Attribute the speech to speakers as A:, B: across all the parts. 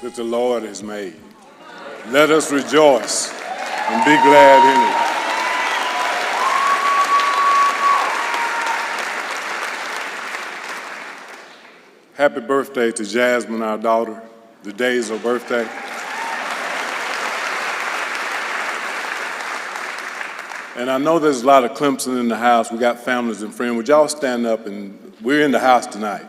A: that the Lord has made. Let us rejoice and be glad in it. Happy birthday to Jasmine, our daughter. The day is her birthday. And I know there's a lot of Clemson in the house. We got families and friends. Would y'all stand up? And we're in the house tonight.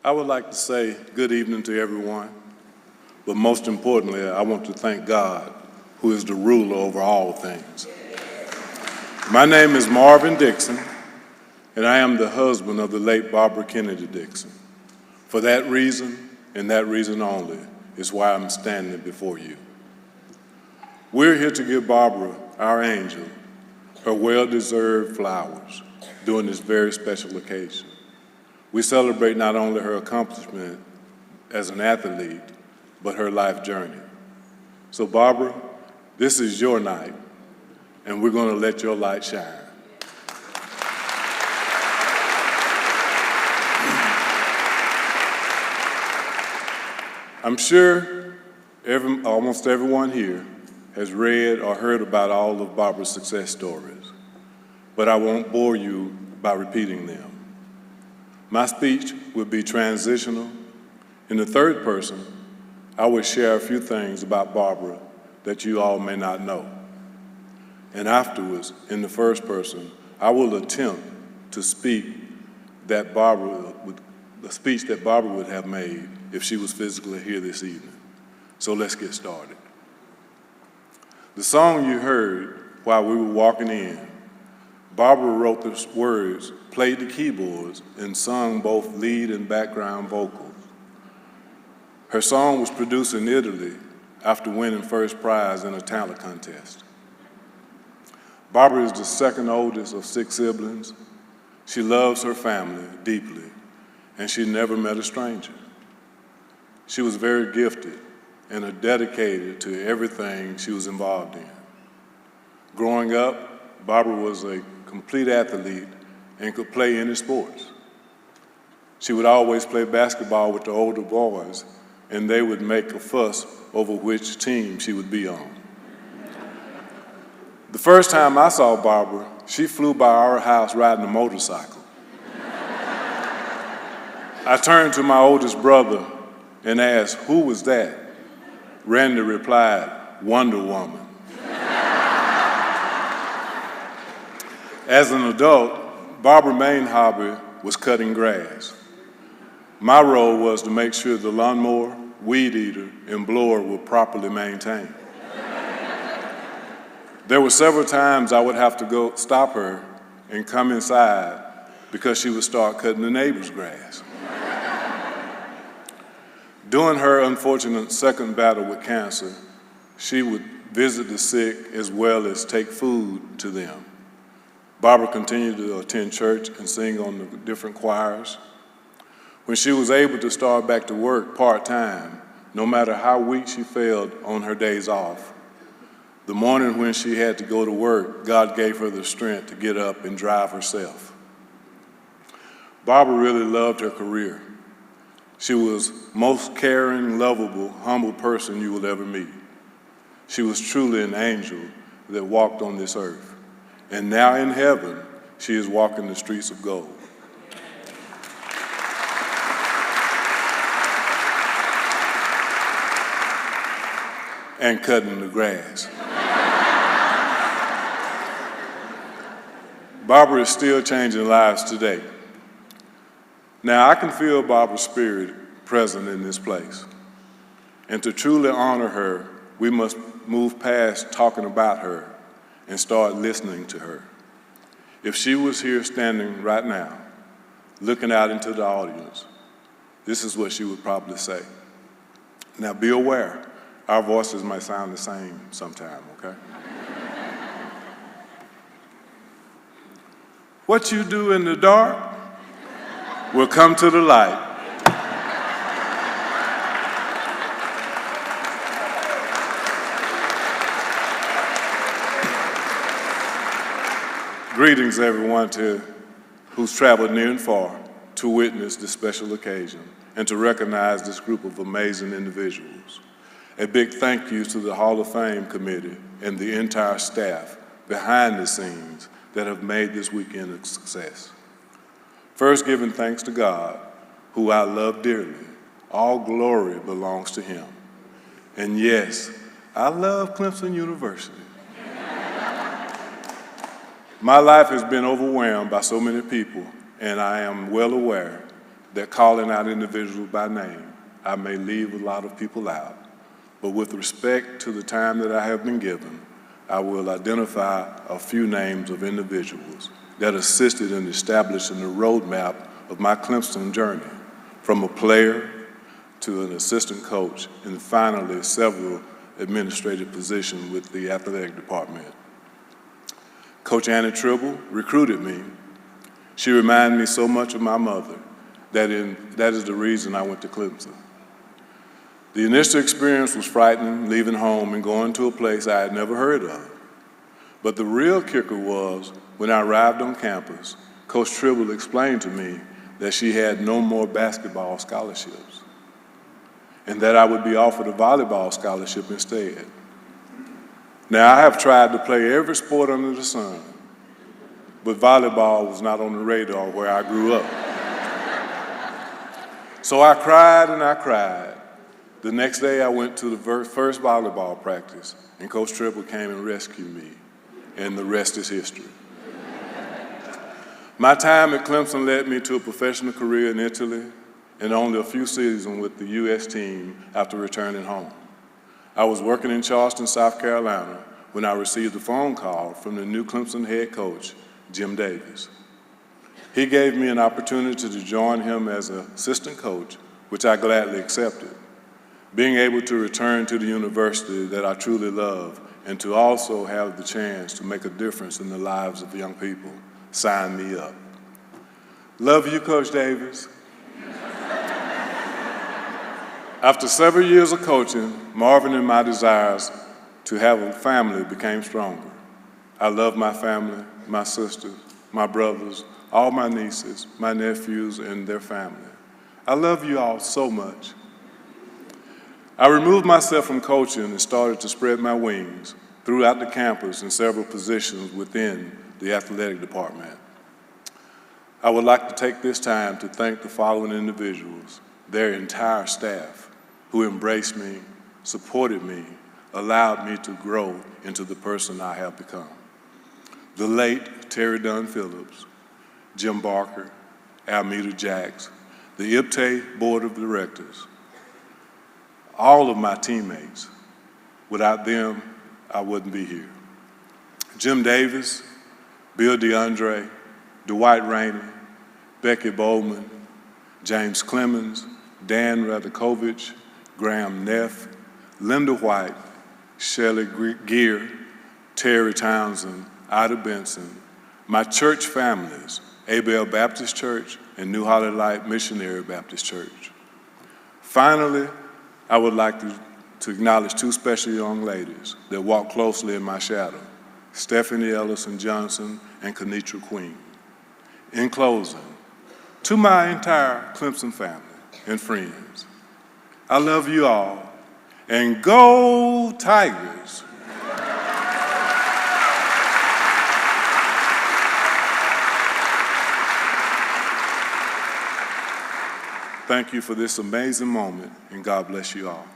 A: I would like to say good evening to everyone, but most importantly, I want to thank God, who is the ruler over all things. My name is Marvin Dixon, and I am the husband of the late Barbara Kennedy-Dixon. For that reason, and that reason only, is why I'm standing before you. We're here to give Barbara, our angel, her well-deserved flowers during this very special occasion. We celebrate not only her accomplishment as an athlete, but her life journey. So Barbara, this is your night, and we're going to let your light shine. I'm sure almost everyone here has read or heard about all of Barbara's success stories, but I won't bore you by repeating them. My speech will be transitional. In the third person, I will share a few things about Barbara that you all may not know. And afterwards, in the first person, I will attempt to speak the speech that Barbara would have made if she was physically here this evening. So let's get started. The song you heard while we were walking in, Barbara wrote the words, played the keyboards, and sung both lead and background vocals. Her song was produced in Italy after winning first prize in a talent contest. Barbara is the second oldest of 6 siblings. She loves her family deeply, and she never met a stranger. She was very gifted and dedicated to everything she was involved in. Growing up, Barbara was a complete athlete and could play any sports. She would always play basketball with the older boys, and they would make a fuss over which team she would be on. The first time I saw Barbara, she flew by our house riding a motorcycle. I turned to my oldest brother and asked, "Who was that?" Randy replied, "Wonder Woman." As an adult, Barbara's main hobby was cutting grass. My role was to make sure the lawnmower, weed eater, and blower were properly maintained. There were several times I would have to go stop her and come inside because she would start cutting the neighbor's grass. During her unfortunate second battle with cancer, she would visit the sick as well as take food to them. Barbara continued to attend church and sing on the different choirs. When she was able to start back to work part-time, no matter how weak she felt on her days off, the morning when she had to go to work, God gave her the strength to get up and drive herself. Barbara really loved her career. She was most caring, lovable, humble person you will ever meet. She was truly an angel that walked on this earth. And now in heaven, she is walking the streets of gold. And cutting the grass. Barbara is still changing lives today. Now, I can feel Barbara's spirit present in this place. And to truly honor her, we must move past talking about her and start listening to her. If she was here standing right now, looking out into the audience, this is what she would probably say. Now, be aware, our voices might sound the same sometime, okay? What you do in the dark will come to the light. Greetings, everyone who's traveled near and far to witness this special occasion and to recognize this group of amazing individuals. A big thank you to the Hall of Fame committee and the entire staff behind the scenes that have made this weekend a success. First, giving thanks to God, who I love dearly. All glory belongs to him. And yes, I love Clemson University. My life has been overwhelmed by so many people, and I am well aware that calling out individuals by name, I may leave a lot of people out. But with respect to the time that I have been given, I will identify a few names of individuals that assisted in establishing the roadmap of my Clemson journey, from a player to an assistant coach, and finally several administrative positions with the athletic department. Coach Annie Tribble recruited me. She reminded me so much of my mother that is the reason I went to Clemson. The initial experience was frightening, leaving home and going to a place I had never heard of. But the real kicker was when I arrived on campus, Coach Tribble explained to me that she had no more basketball scholarships and that I would be offered a volleyball scholarship instead. Now, I have tried to play every sport under the sun, but volleyball was not on the radar where I grew up. So I cried and I cried. The next day, I went to the first volleyball practice, and Coach Tribble came and rescued me, and the rest is history. My time at Clemson led me to a professional career in Italy and only a few seasons with the U.S. team after returning home. I was working in Charleston, South Carolina, when I received a phone call from the new Clemson head coach, Jim Davis. He gave me an opportunity to join him as an assistant coach, which I gladly accepted. Being able to return to the university that I truly love and to also have the chance to make a difference in the lives of young people signed me up. Love you, Coach Davis. After several years of coaching, Marvin and my desires to have a family became stronger. I love my family, my sisters, my brothers, all my nieces, my nephews, and their family. I love you all so much. I removed myself from coaching and started to spread my wings throughout the campus in several positions within the athletic department. I would like to take this time to thank the following individuals, their entire staff, who embraced me, supported me, allowed me to grow into the person I have become. The late Terry Dunn Phillips, Jim Barker, Almeda Jacks, the IPTE Board of Directors, all of my teammates. Without them, I wouldn't be here. Jim Davis, Bill DeAndre, Dwight Rainey, Becky Bowman, James Clemens, Dan Radakovich, Graham Neff, Linda White, Shelley Gear, Terry Townsend, Ida Benson, my church families, Abel Baptist Church and New Holly Light Missionary Baptist Church. Finally, I would like to acknowledge two special young ladies that walk closely in my shadow, Stephanie Ellison Johnson and Kenitra Queen. In closing, to my entire Clemson family and friends, I love you all, and go Tigers! Thank you for this amazing moment, and God bless you all.